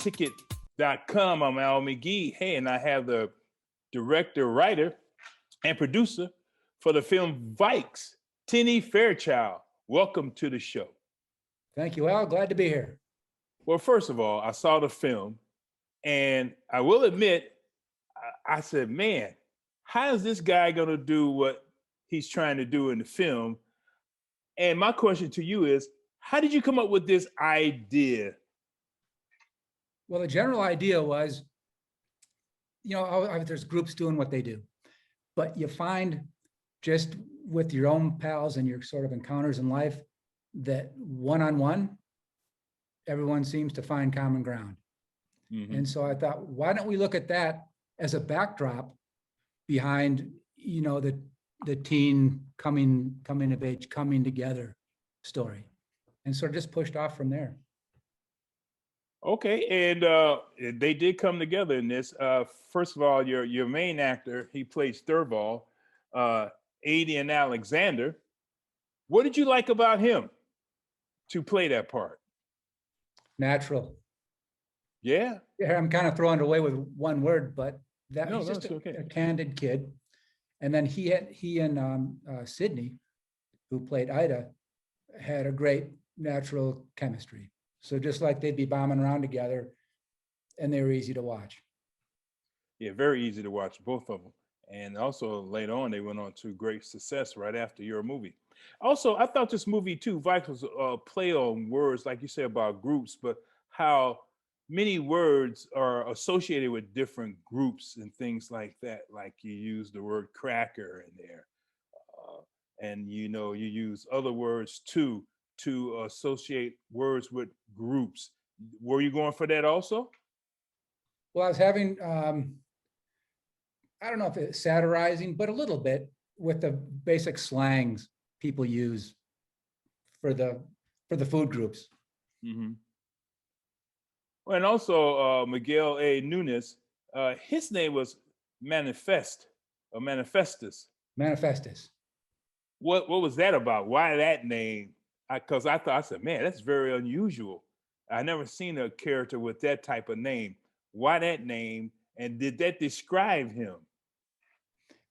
ticket.com. I'm Al McGhee. Hey, and I have the director, writer, and producer for the film Vikes, Tenney Fairchild. Welcome to the show. Thank you, Al. Glad to be here. Well, first of all, I saw the film, and I will admit, I said, man, how is this guy going to do what he's trying to do in the film? And my question to you is, how did you come up with this idea? Well, the general idea was, there's groups doing what they do, but you find just with your own pals and your sort of encounters in life that one-on-one, everyone seems to find common ground. Mm-hmm. And so I thought, why don't we look at that as a backdrop behind, the teen coming of age, coming together story, and sort of just pushed off from there. Okay, and they did come together in this. First of all, your main actor, he plays Thurvald, Aidan Alexander. What did you like about him to play that part? Natural. Yeah. Yeah, I'm kind of throwing it away with one word, but he's just a candid kid. And then he and Sydney, who played Ida, had a great natural chemistry. So just like they'd be bombing around together, and they were easy to watch. Yeah, very easy to watch, both of them. And also later on, they went on to great success right after your movie. Also, I thought this movie too, Vikes, was a play on words, like you said about groups, but how many words are associated with different groups and things like that. Like you use the word cracker in there. And you use other words too to associate words with groups. Were you going for that also? Well, I was having, I don't know if it's satirizing, but a little bit with the basic slangs people use for the food groups. Mm-hmm. Well, and also Miguel A. Nunes, his name was Manifest or Manifestus. Manifestus. What was that about? Why that name? Because I said, man, that's very unusual. I never seen a character with that type of name. Why that name? And did that describe him?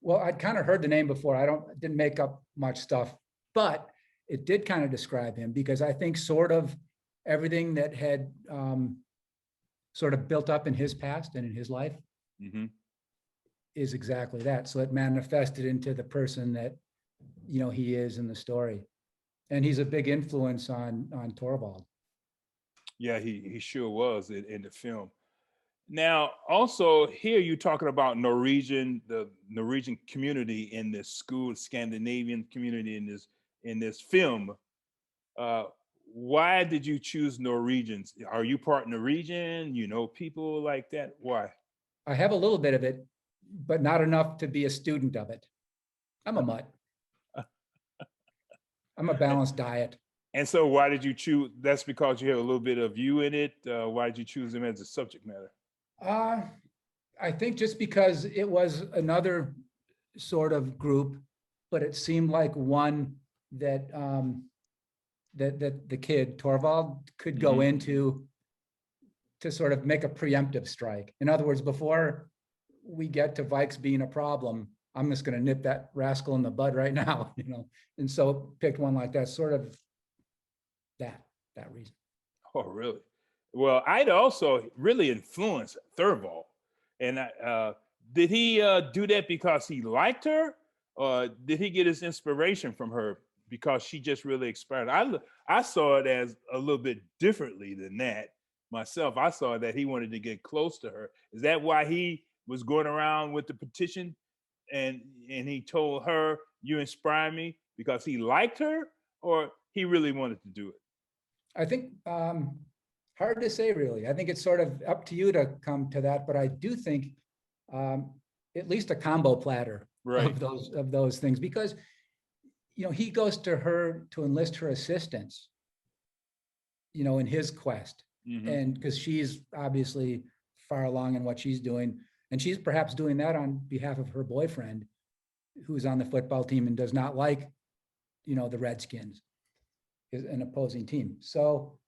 Well, I'd kind of heard the name before. Didn't make up much stuff, but it did kind of describe him because I think sort of everything that had sort of built up in his past and in his life mm-hmm. is exactly that. So it manifested into the person that, he is in the story. And he's a big influence on Thorvald. Yeah, he sure was in the film. Now, also here you're talking about the Norwegian community in this school, Scandinavian community in this film. Why did you choose Norwegians? Are you part Norwegian? People like that? Why? I have a little bit of it, but not enough to be a student of it. I'm a mutt. I'm a balanced diet. And so why did you choose? That's because you have a little bit of you in it. Why did you choose them as a subject matter? I think just because it was another sort of group, but it seemed like one that that the kid Thorvald could go mm-hmm. into to sort of make a preemptive strike. In other words, before we get to Vikes being a problem, I'm just going to nip that rascal in the bud right now, And so picked one like that, sort of that reason. Oh, really? Well, I'd also really influenced Thurvald. And did he do that because he liked her? Or did he get his inspiration from her because she just really inspired? I saw it as a little bit differently than that myself. I saw that he wanted to get close to her. Is that why he was going around with the petition and he told her, you inspire me, because he liked her, or he really wanted to do it? I think hard to say, really. I think it's sort of up to you to come to that, but I do think at least a combo platter right. of those things, because he goes to her to enlist her assistance, in his quest, mm-hmm. and because she's obviously far along in what she's doing, and she's perhaps doing that on behalf of her boyfriend, who's on the football team and does not like, the Redskins, is an opposing team. So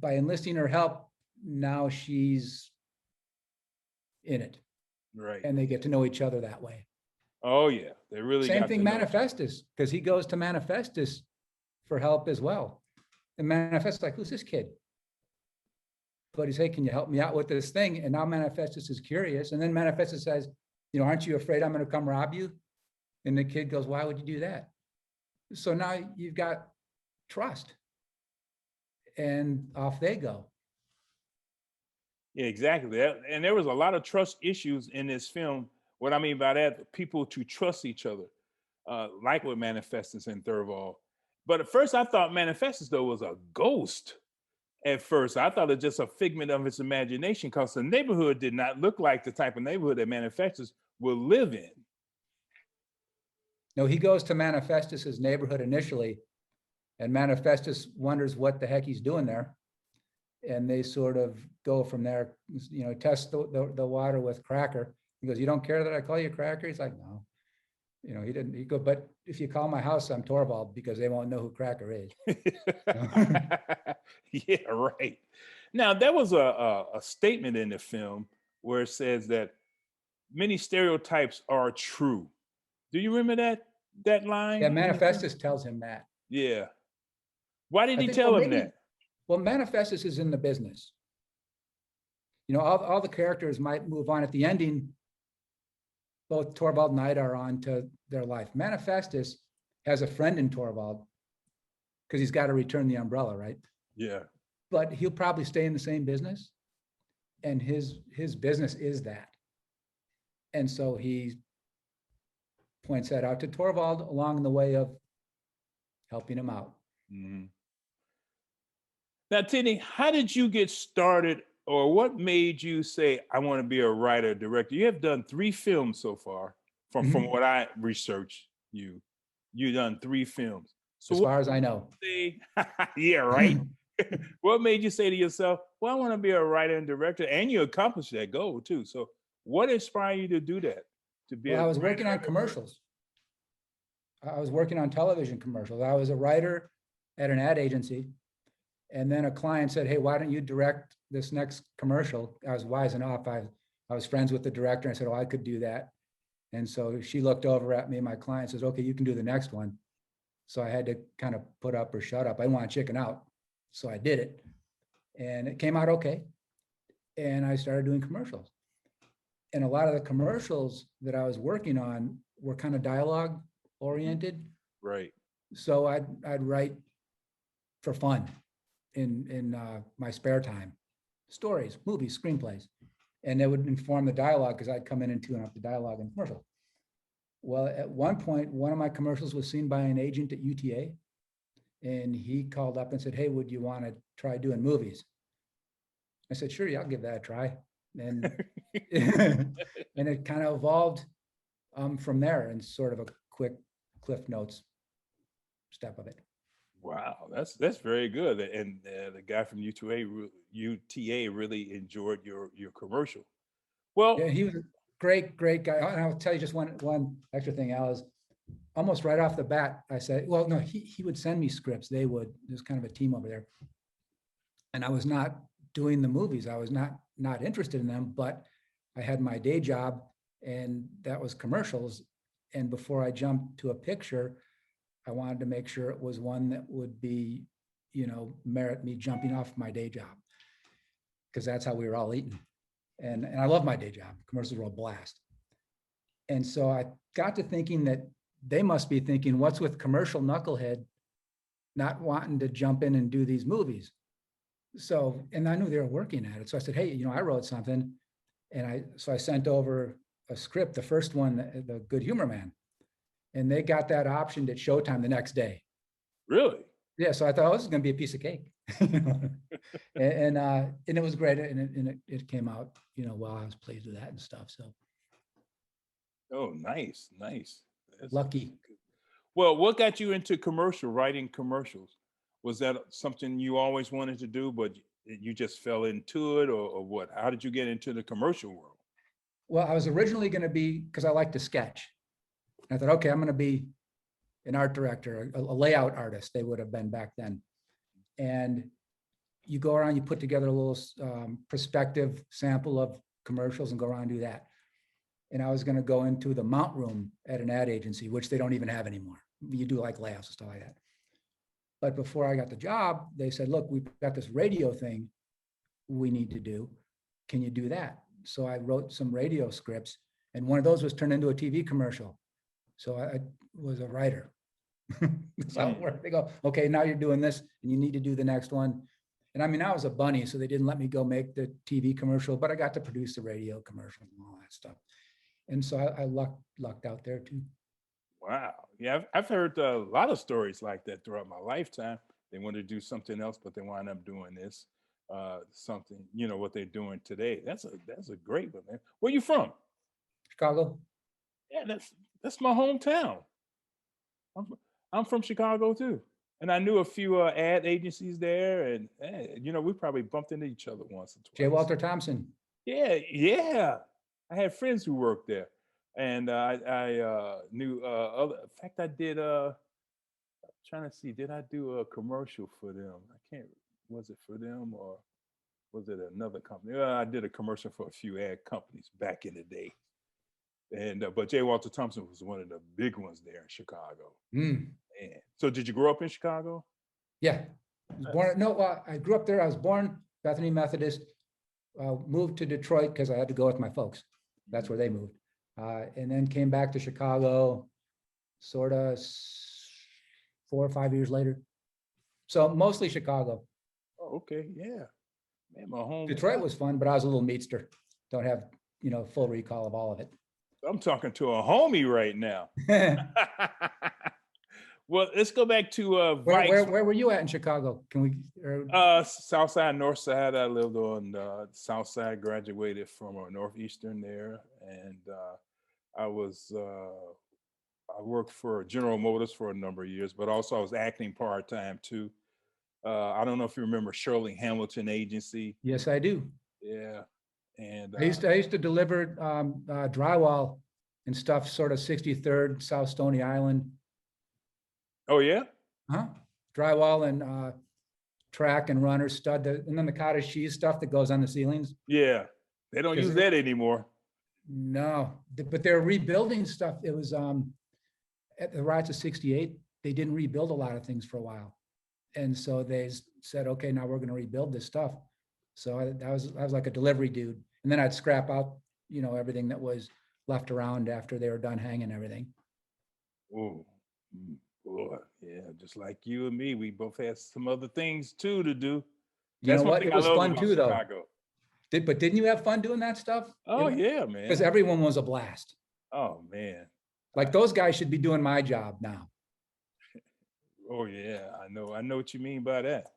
by enlisting her help, now she's in it, Right. and they get to know each other that way. Oh yeah, they really Same got thing to know each other. Manifestus, because he goes to Manifestus for help as well. And Manifestus like, who's this kid? But he's, hey, can you help me out with this thing? And now Manifestus is curious. And then Manifestus says, aren't you afraid I'm going to come rob you? And the kid goes, why would you do that? So now you've got trust. And off they go. Yeah, exactly. And there was a lot of trust issues in this film. What I mean by that, people to trust each other, like with Manifestus and Thurvall. But at first, I thought Manifestus though was a ghost. At first, I thought it was just a figment of his imagination because the neighborhood did not look like the type of neighborhood that Manifestus would live in. No, he goes to Manifestus's neighborhood initially, and Manifestus wonders what the heck he's doing there. And they sort of go from there, test the water with Cracker. He goes, you don't care that I call you Cracker? He's like, no. He didn't. He go, but if you call my house, I'm Torvald, because they won't know who Cracker is. Yeah, right. Now, there was a statement in the film where it says that many stereotypes are true. Do you remember that line? Yeah, Manifestus tells him that. Yeah. Why did I he think, tell well, him maybe- that? Well, Manifestus is in the business. All the characters might move on. At the ending, both Torvald and Ida are on to their life. Manifestus has a friend in Torvald because he's got to return the umbrella, right? Yeah. But he'll probably stay in the same business. And his business is that. And so he points that out to Torvald along the way of helping him out. Mm-hmm. Now, Tenny, how did you get started, or what made you say, I want to be a writer, director? You have done 3 films so far, from what I researched you. You've done 3 films. So as far as I know. Yeah, right. What made you say to yourself, well, I want to be a writer and director, and you accomplished that goal too. So what inspired you to do that? I was working on commercials. I was working on television commercials. I was a writer at an ad agency. And then a client said, hey, why don't you direct this next commercial? I was wise enough. I was friends with the director. And I said, oh, I could do that. And so she looked over at me. My client says, okay, you can do the next one. So I had to kind of put up or shut up. I didn't want to chicken out. So I did it. And it came out okay. And I started doing commercials. And a lot of the commercials that I was working on were kind of dialogue oriented. Right. So I'd write for fun in my spare time, stories, movies, screenplays, and they would inform the dialogue because I'd come in and tune up the dialogue in commercial. Well, at one point, one of my commercials was seen by an agent at UTA, and he called up and said, hey, would you want to try doing movies? I said, sure, yeah, I'll give that a try. And and it kind of evolved from there, and sort of a quick Cliff Notes step of it. Wow, that's very good. And the guy from UTA really enjoyed your commercial. Well, yeah, he was a great guy. And I'll tell you just one extra thing, Al, is almost right off the bat, I said, well, no, he would send me scripts. There's kind of a team over there. And I was not doing the movies. I was not interested in them, but I had my day job, and that was commercials. And before I jumped to a picture, I wanted to make sure it was one that would be, merit me jumping off my day job, because that's how we were all eating. And I love my day job. Commercials were a blast. And so I got to thinking that they must be thinking, what's with commercial knucklehead not wanting to jump in and do these movies? So, and I knew they were working at it. So I said, hey, I wrote something. And I sent over a script, the first one, the Good Humor Man. And they got that optioned at Showtime the next day. Really? Yeah. So I thought, oh, this is going to be a piece of cake. and it was great. And it came out, well, I was pleased with that and stuff. So. Oh, nice. That's lucky. Well, what got you into writing commercials? Was that something you always wanted to do, but you just fell into it, or what? How did you get into the commercial world? Well, I was originally going to be, because I like to sketch. I thought, okay, I'm going to be an art director, a layout artist, they would have been back then. And, you go around, you put together a little prospective sample of commercials and go around and do that. And I was going to go into the mount room at an ad agency, which they don't even have anymore. You do like layoffs and stuff like that. But before I got the job, they said, look, we've got this radio thing we need to do. Can you do that? So I wrote some radio scripts, and one of those was turned into a TV commercial. So I was a writer. So they go, okay, now you're doing this and you need to do the next one. And I mean, I was a bunny, so they didn't let me go make the TV commercial, but I got to produce the radio commercial and all that stuff. And so I lucked out there too. Wow. Yeah, I've heard a lot of stories like that throughout my lifetime. They want to do something else, but they wind up doing this, something, what they're doing today. That's a great one, man. Where you from? Chicago. Yeah, that's my hometown. I'm from Chicago too. And I knew a few ad agencies there, and we probably bumped into each other once or twice. J. Walter Thompson. Yeah. I had friends who worked there, and I knew other. In fact, I did. Trying to see, did I do a commercial for them? I can't. Was it for them or was it another company? I did a commercial for a few ad companies back in the day, and but J. Walter Thompson was one of the big ones there in Chicago. Mm. And so, did you grow up in Chicago? Yeah, I was born. No, I grew up there. I was born Bethany Methodist. Moved to Detroit because I had to go with my folks. That's where they moved, and then came back to Chicago, sort of 4 or 5 years later. So mostly Chicago. Oh, okay, yeah. Man, my home. Detroit was fun, but I was a little meatster. Don't have full recall of all of it. I'm talking to a homie right now. Well, let's go back to Vikes. Where were you at in Chicago? Can we? South side, north side. I lived on the south side. Graduated from Northeastern there, and I worked for General Motors for a number of years, but also I was acting part time too. I don't know if you remember Shirley Hamilton Agency. Yes, I do. Yeah, and I used to deliver drywall and stuff, sort of 63rd South Stony Island. Oh yeah. Huh? Drywall and track and runner stud, and then the cottage cheese stuff that goes on the ceilings. Yeah, they don't use that anymore. No, but they're rebuilding stuff. It was at the riots of '68. They didn't rebuild a lot of things for a while, and so they said, okay, now we're going to rebuild this stuff. So I was like a delivery dude, and then I'd scrap out everything that was left around after they were done hanging everything. Oh. Boy, yeah, just like you and me, we both had some other things too to do. That's what? It was fun too, though. But didn't you have fun doing that stuff? Oh yeah, man. Because everyone was a blast. Oh man. Like those guys should be doing my job now. Oh yeah, I know what you mean by that.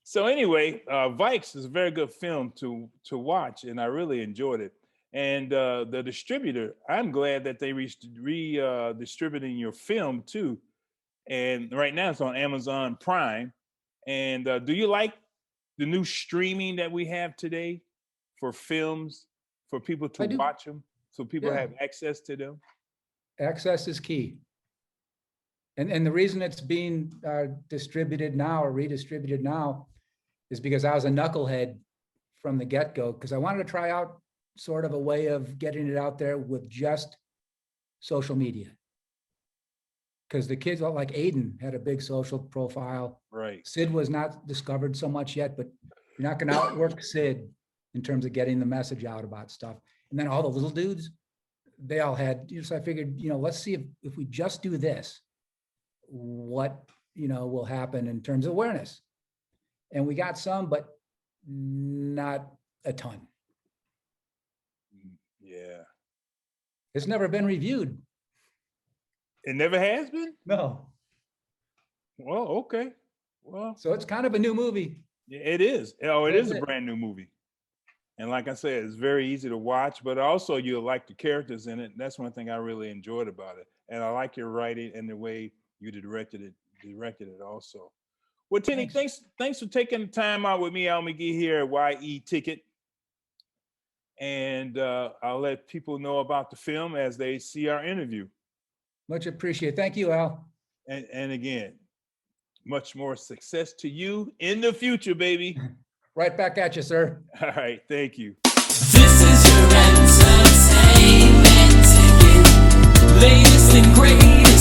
So anyway, Vikes is a very good film to watch, and I really enjoyed it. And the distributor, I'm glad that they distributing your film too. And right now it's on Amazon Prime. And do you like the new streaming that we have today for films, for people to watch them, so people have access to them? Access is key. And the reason it's being distributed now or redistributed now is because I was a knucklehead from the get-go, because I wanted to try out sort of a way of getting it out there with just social media. Because the kids like Aiden had a big social profile. Right. Sid was not discovered so much yet, but you're not going to outwork Sid in terms of getting the message out about stuff. And then all the little dudes, they all had, so I figured, let's see if we just do this, what, will happen in terms of awareness. And we got some, but not a ton. Yeah. It's never been reviewed. It never has been? No. Well, okay. Well, so it's kind of a new movie. Yeah, it is. Oh, it is a brand new movie. And like I said, it's very easy to watch, but also you'll like the characters in it. And that's one thing I really enjoyed about it. And I like your writing and the way you directed it also. Well, Tenny, thanks for taking the time out with me, Al McGhee, here at YE Ticket. And I'll let people know about the film as they see our interview. Much appreciated. Thank you, Al. And again, Much more success to you in the future, baby. Right back at you, sir. All right. Thank you. This is your entertainment ticket. Latest and greatest.